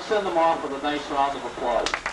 Let's send them off with a nice round of applause.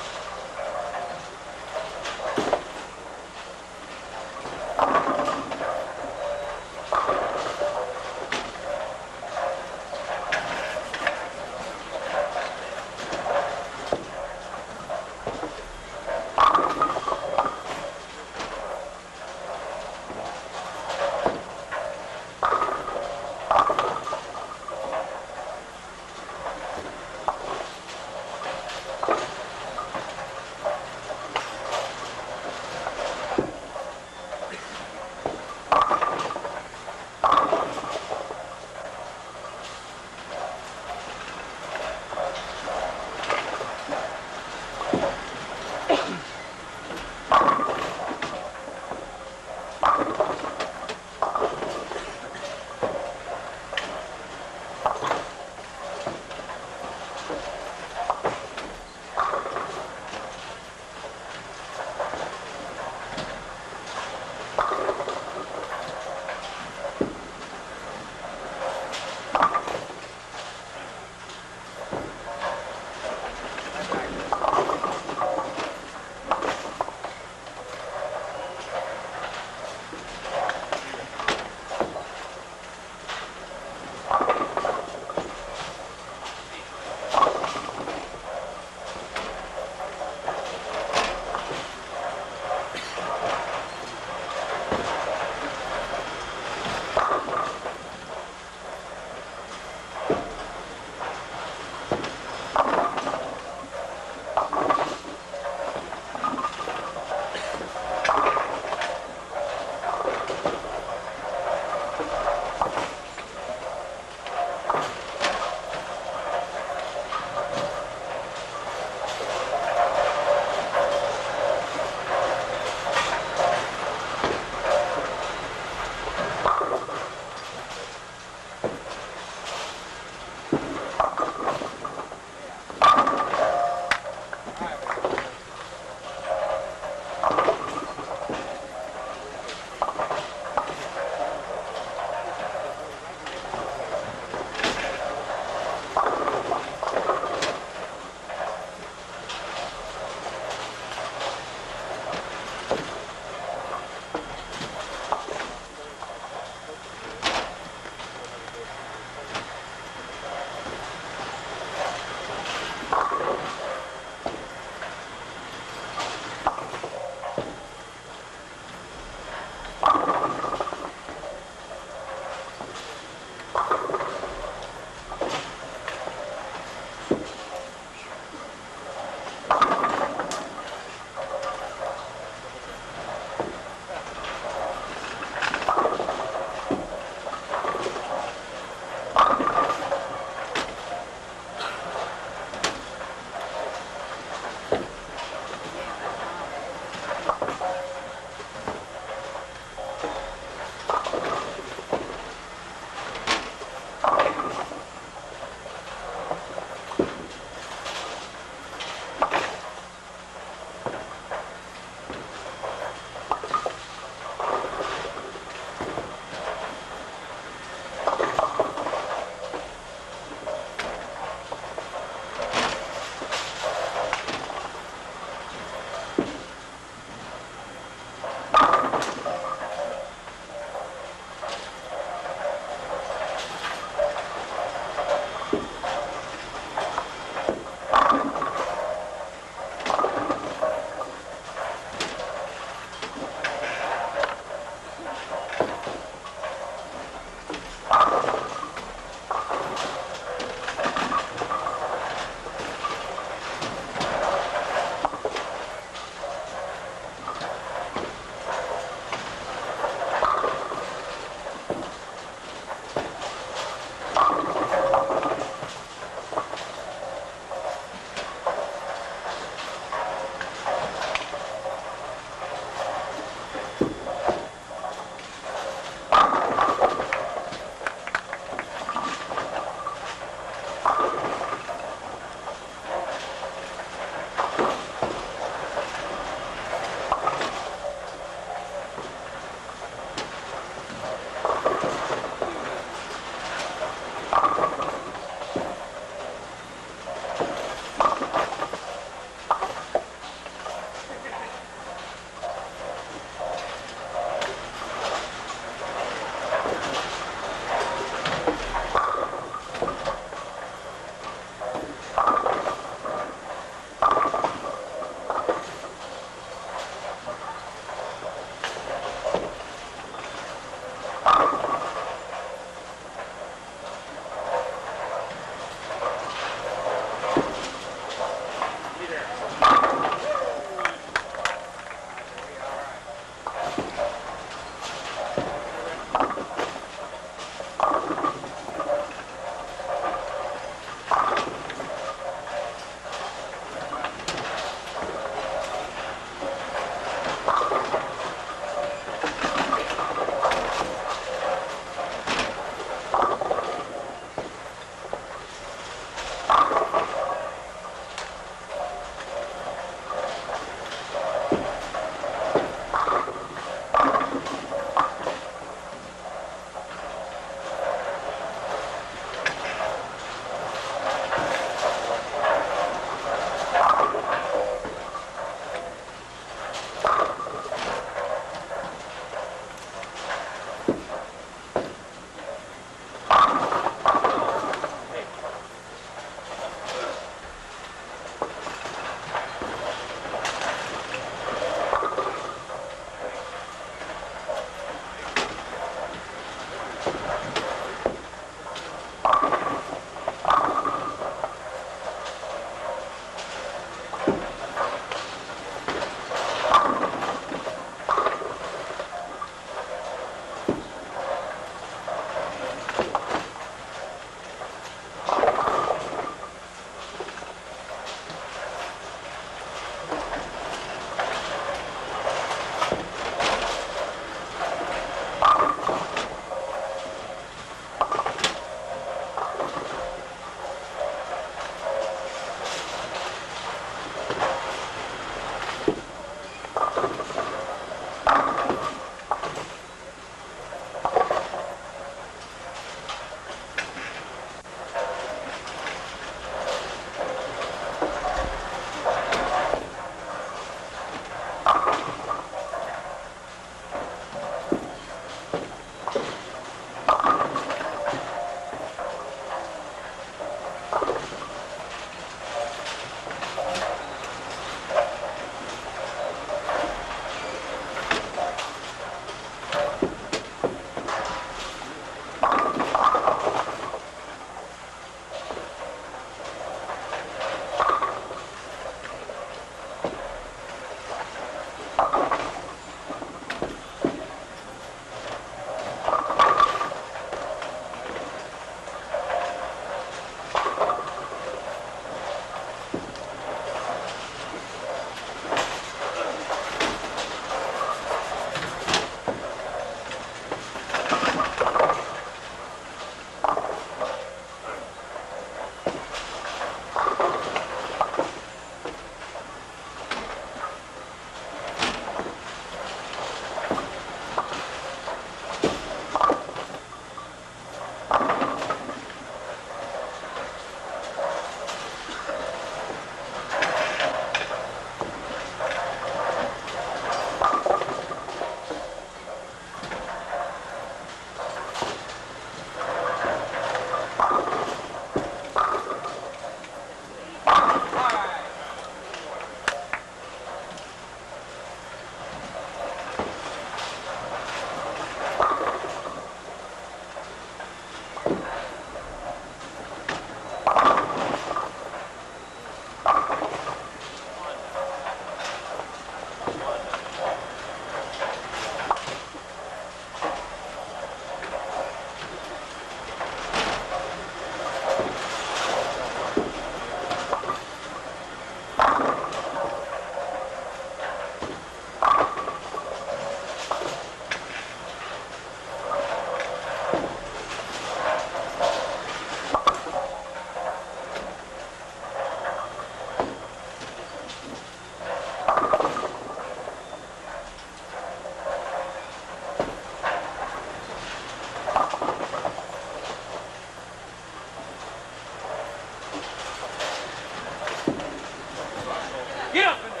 Get up in there.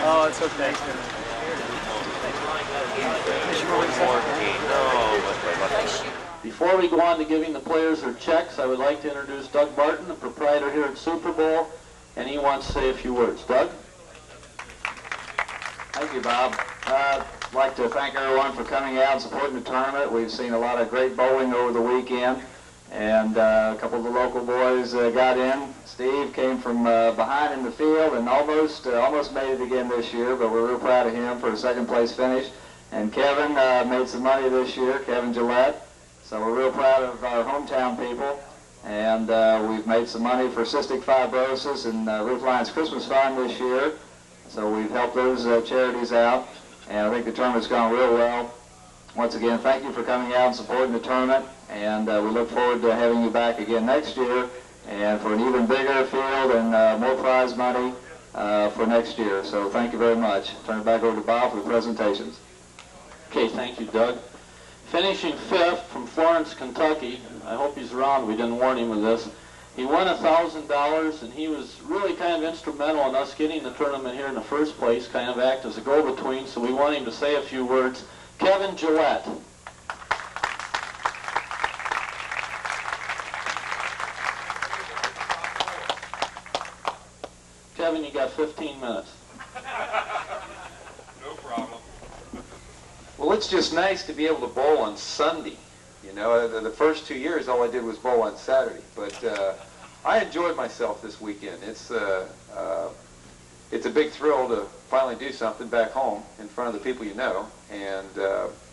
Oh, it's okay. Before we go on to giving the players their checks, I would like to introduce Doug Barton, the proprietor here at Super Bowl, and he wants to say a few words. Doug? Thank you, Bob. I'd like to thank everyone for coming out and supporting the tournament. We've seen a lot of great bowling over the weekend, and a couple of the local boys got in. Steve came from behind in the field and almost made it again this year, but we're real proud of him for a second place finish. And Kevin made some money this year, Kevin Gillette. So we're real proud of our hometown people. And we've made some money for cystic fibrosis and Roof Lions Christmas Fund this year. So we've helped those charities out. And I think the tournament's gone real well. Once again, thank you for coming out and supporting the tournament. And we look forward to having you back again next year, and for an even bigger field and more prize money for next year. So thank you very much. Turn it back over to Bob for the presentations. Okay, thank you, Doug. Finishing fifth from Florence, Kentucky. I hope he's around. We didn't warn him of this. He won $1,000, and he was really kind of instrumental in us getting the tournament here in the first place, kind of act as a go-between, so we want him to say a few words. Kevin Gillette. Kevin, you got 15 minutes. No problem. Well, it's just nice to be able to bowl on Sunday. You know, the first 2 years, all I did was bowl on Saturday. But I enjoyed myself this weekend. It's a big thrill to finally do something back home in front of the people you know. And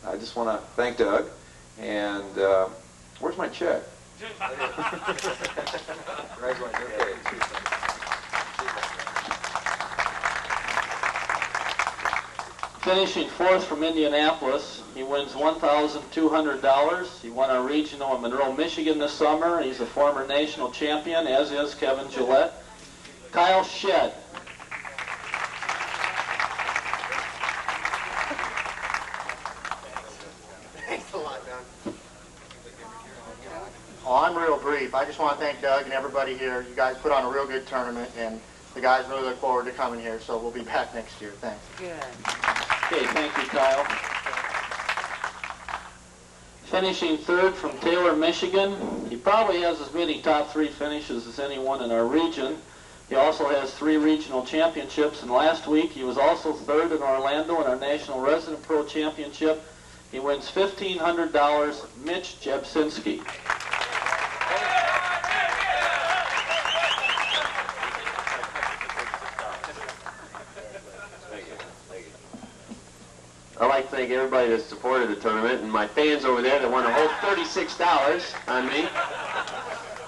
I just want to thank Doug. And where's my check? Okay. Finishing fourth from Indianapolis, he wins $1,200. He won a regional in Monroe, Michigan this summer. He's a former national champion, as is Kevin Gillette. Kyle Shedd. Thanks a lot, Doug. Oh, I'm real brief. I just want to thank Doug and everybody here. You guys put on a real good tournament, and the guys really look forward to coming here, so we'll be back next year. Thanks. Good. Okay, thank you, Kyle. Finishing third from Taylor, Michigan. He probably has as many top three finishes as anyone in our region. He also has 3 regional championships, and last week he was also third in Orlando in our National Resident Pro Championship. He wins $1,500, Mitch Jebsinski. I'd like to thank everybody that supported the tournament, and my fans over there that won a whole $36 on me.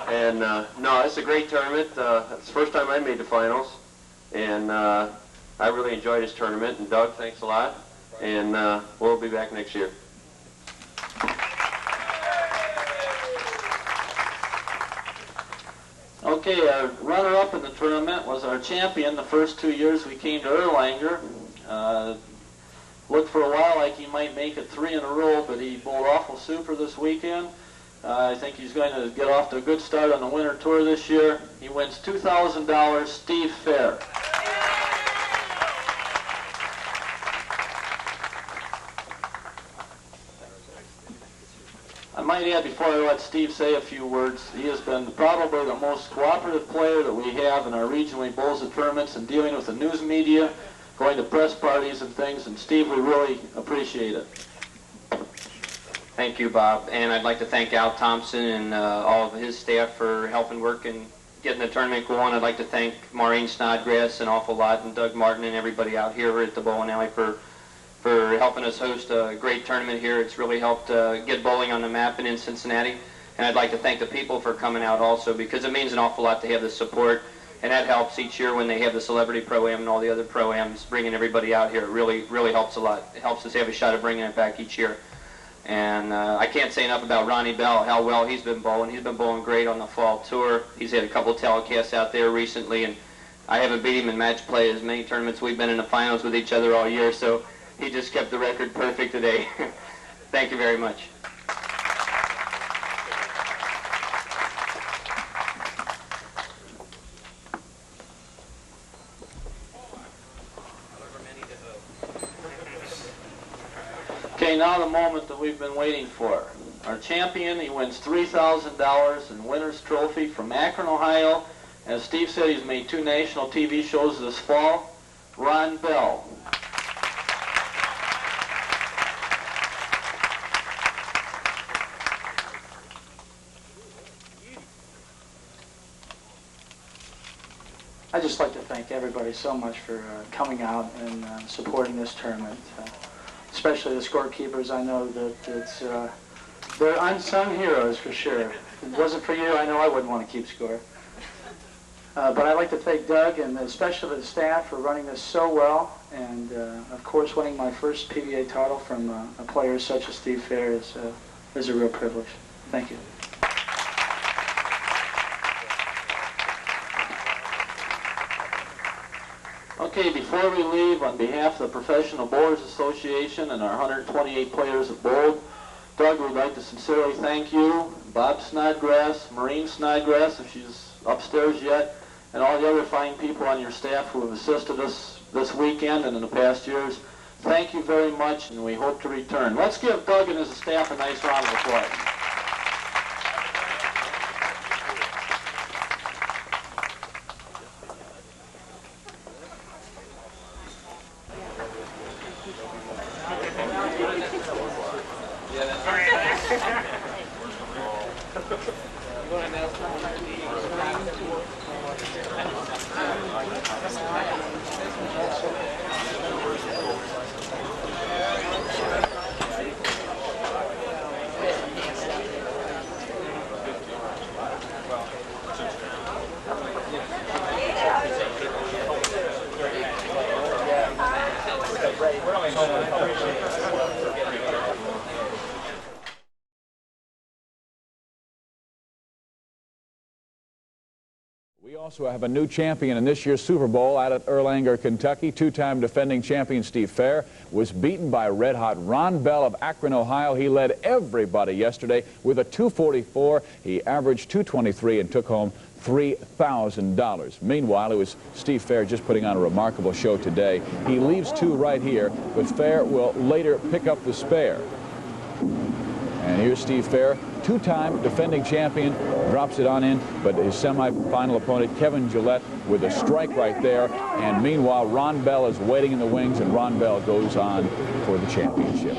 And no, it's a great tournament. It's the first time I made the finals, and I really enjoyed this tournament. And Doug, thanks a lot, and we'll be back next year. Okay, our runner-up in the tournament was our champion the first 2 years we came to Erlanger. Looked for a while like he might make it 3 in a row, but he bowled awful super this weekend. I think he's going to get off to a good start on the winter tour this year. He wins $2,000, Steve Fehr. I might add, before I let Steve say a few words, he has been probably the most cooperative player that we have in our region. He bowls at tournaments and dealing with the news media, going to press parties and things, and Steve, we really appreciate it. Thank you, Bob, and I'd like to thank Al Thompson and all of his staff for helping work and getting the tournament going. I'd like to thank Maureen Snodgrass an awful lot, and Doug Martin and everybody out here at the bowling alley for helping us host a great tournament here. It's really helped get bowling on the map and in Cincinnati. And I'd like to thank the people for coming out also, because it means an awful lot to have the support, and that helps each year when they have the Celebrity Pro-Am and all the other Pro-Ams, bringing everybody out here. It really helps a lot. It helps us have a shot at bringing it back each year. And I can't say enough about Ronnie Bell, how well he's been bowling. He's been bowling great on the fall tour. He's had a couple telecasts out there recently, and I haven't beat him in match play as many tournaments. We've been in the finals with each other all year, so he just kept the record perfect today. Thank you very much. Okay, now the moment that we've been waiting for. Our champion, he wins $3,000 in winner's trophy from Akron, Ohio. As Steve said, he's made 2 national TV shows this fall. Ron Bell. I'd just like to thank everybody so much for coming out and supporting this tournament, especially the scorekeepers. I know that they're unsung heroes for sure. If it wasn't for you, I know I wouldn't want to keep score. But I'd like to thank Doug and especially the staff for running this so well, and of course winning my first PBA title from a player such as Steve Fehr is a real privilege. Thank you. Okay, before we leave, on behalf of the Professional Bowlers Association and our 128 players that bowled, Doug would like to sincerely thank you, Bob Snodgrass, Maureen Snodgrass, if she's upstairs yet, and all the other fine people on your staff who have assisted us this weekend and in the past years. Thank you very much, and we hope to return. Let's give Doug and his staff a nice round of applause. We also have a new champion in this year's Super Bowl out at Erlanger, Kentucky. 2-time defending champion Steve Fehr was beaten by red-hot Ron Bell of Akron, Ohio. He led everybody yesterday with a 244. He averaged 223 and took home $3,000. Meanwhile, it was Steve Fehr just putting on a remarkable show today. He leaves 2 right here, but Fehr will later pick up the spare. And here's Steve Fehr, 2-time defending champion, drops it on in, but his semi-final opponent, Kevin Gillette, with a strike right there. And meanwhile, Ron Bell is waiting in the wings, and Ron Bell goes on for the championship.